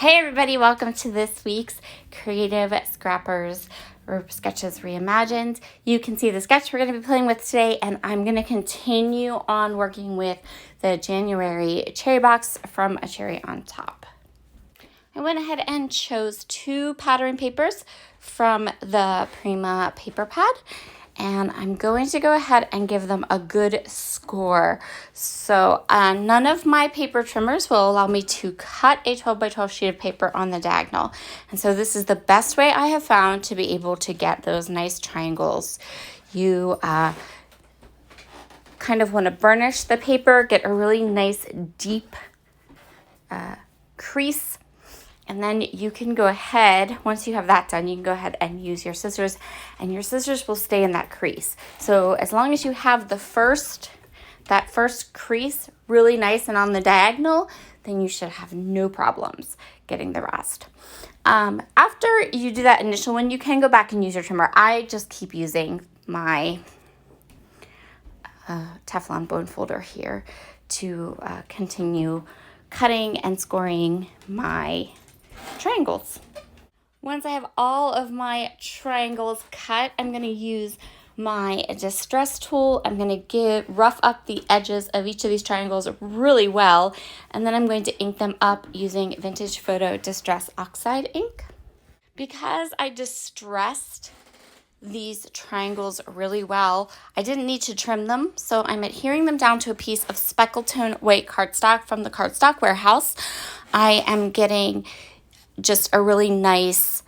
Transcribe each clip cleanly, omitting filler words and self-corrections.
Hey everybody, welcome to this week's Creative Scrappers or Sketches Reimagined. You can see the sketch we're going to be playing with today, and I'm going to continue on working with the January cherry box from A Cherry on Top. I went ahead and chose 2 pattern papers from the Prima paper pad, and I'm going to go ahead and give them a good score. So none of my paper trimmers will allow me to cut a 12 by 12 sheet of paper on the diagonal. And so this is the best way I have found to be able to get those nice triangles. You kind of want to burnish the paper, get a really nice deep crease. And then you can go ahead, once you have that done, you can go ahead and use your scissors, and your scissors will stay in that crease. So as long as you have that first crease really nice and on the diagonal, then you should have no problems getting the rest. After you do that initial one, you can go back and use your trimmer. I just keep using my Teflon bone folder here to continue cutting and scoring my triangles. Once I have all of my triangles cut, I'm going to use my distress tool. I'm going to rough up the edges of each of these triangles really well, and then I'm going to ink them up using Vintage Photo Distress Oxide ink. Because I distressed these triangles really well, I didn't need to trim them, so I'm adhering them down to a piece of speckle tone white cardstock from the Cardstock Warehouse. I am getting just a really nice,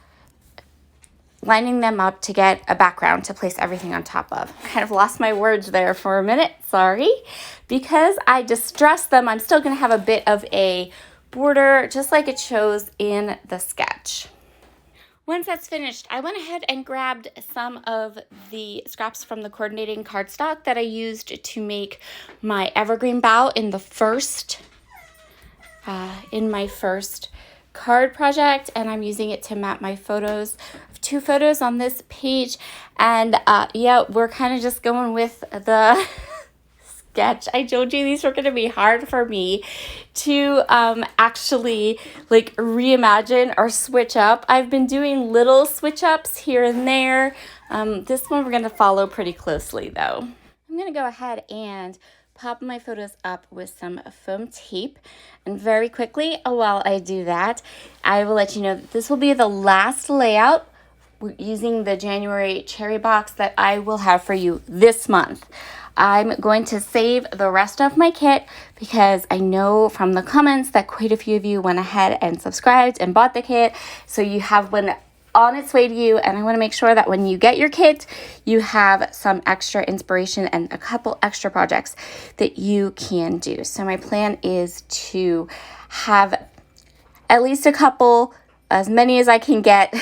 lining them up to get a background to place everything on top of. Kind of lost my words there for a minute, sorry. Because I distressed them, I'm still going to have a bit of a border, just like it shows in the sketch. Once that's finished, I went ahead and grabbed some of the scraps from the coordinating cardstock that I used to make my evergreen bow in my first card project, and I'm using it to map my photos. I have 2 photos on this page, and yeah, we're kind of just going with the sketch. I told you these were going to be hard for me to actually like reimagine or switch up. I've been doing little switch ups here and there. This one we're going to follow pretty closely though. I'm going to go ahead and pop my photos up with some foam tape, and very quickly while I do that, I will let you know that this will be the last layout using the January cherry box that I will have for you this month. I'm going to save the rest of my kit because I know from the comments that quite a few of you went ahead and subscribed and bought the kit, so you have one on its way to you, and I want to make sure that when you get your kit, you have some extra inspiration and a couple extra projects that you can do. So my plan is to have at least a couple, as many as I can get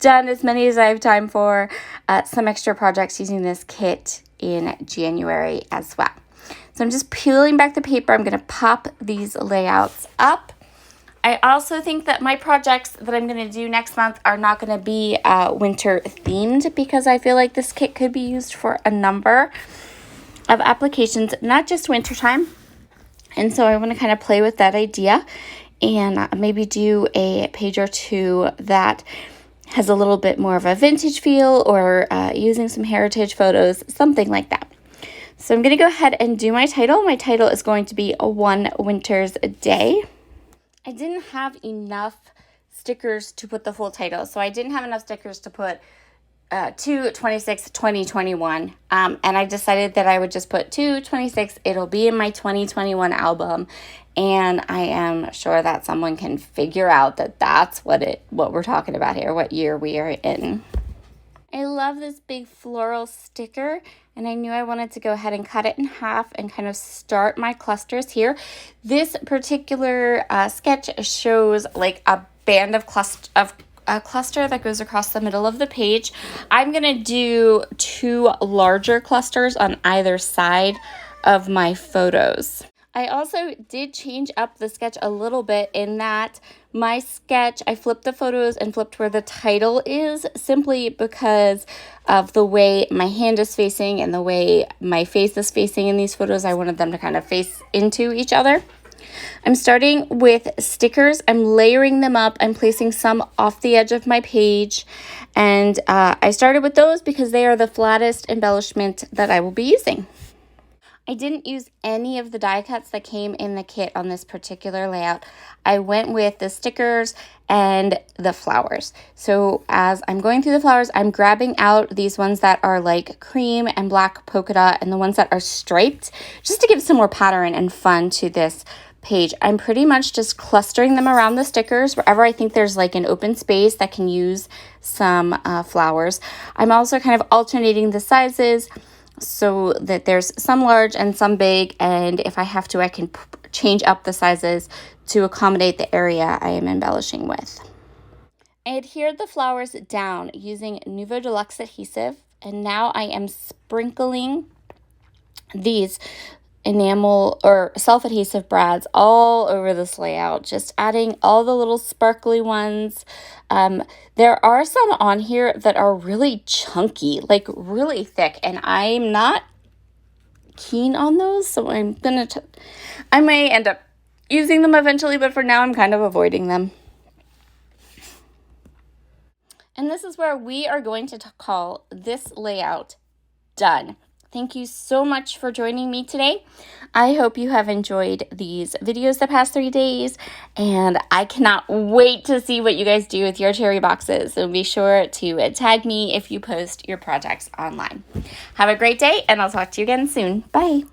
done, as many as I have time for, some extra projects using this kit in January as well. So I'm just peeling back the paper. I'm going to pop these layouts up. I also think that my projects that I'm going to do next month are not going to be winter themed, because I feel like this kit could be used for a number of applications, not just wintertime. And so I want to kind of play with that idea and maybe do a page or 2 that has a little bit more of a vintage feel, or using some heritage photos, something like that. So I'm going to go ahead and do my title. My title is going to be One Winter's Day. I didn't have enough stickers to put the full title, so I didn't have enough stickers to put 2/26/2021, and I decided that I would just put 2/26. It'll be in my 2021 album, and I am sure that someone can figure out that that's what we're talking about here, what year we are in. I love this big floral sticker, and I knew I wanted to go ahead and cut it in half and kind of start my clusters here. This particular sketch shows like a band of a cluster that goes across the middle of the page. I'm going to do 2 larger clusters on either side of my photos. I also did change up the sketch a little bit in that my sketch, I flipped the photos and flipped where the title is, simply because of the way my hand is facing and the way my face is facing in these photos. I wanted them to kind of face into each other. I'm starting with stickers. I'm layering them up. I'm placing some off the edge of my page. And I started with those because they are the flattest embellishment that I will be using. I didn't use any of the die cuts that came in the kit on this particular layout. I went with the stickers and the flowers. So as I'm going through the flowers, I'm grabbing out these ones that are like cream and black polka dot and the ones that are striped, just to give some more pattern and fun to this page. I'm pretty much just clustering them around the stickers wherever I think there's like an open space that can use some flowers. I'm also kind of alternating the sizes so that there's some large and some big, and if I have to, I can change up the sizes to accommodate the area I am embellishing with. I adhered the flowers down using Nuvo Deluxe adhesive, and now I am sprinkling these enamel or self-adhesive brads all over this layout, just adding all the little sparkly ones. There are some on here that are really chunky, like really thick, and I'm not keen on those, so I may end up using them eventually, but for now I'm kind of avoiding them. And this is where we are going to call this layout done. Thank you so much for joining me today. I hope you have enjoyed these videos the past 3 days, and I cannot wait to see what you guys do with your cherry boxes. So be sure to tag me if you post your projects online. Have a great day, and I'll talk to you again soon. Bye.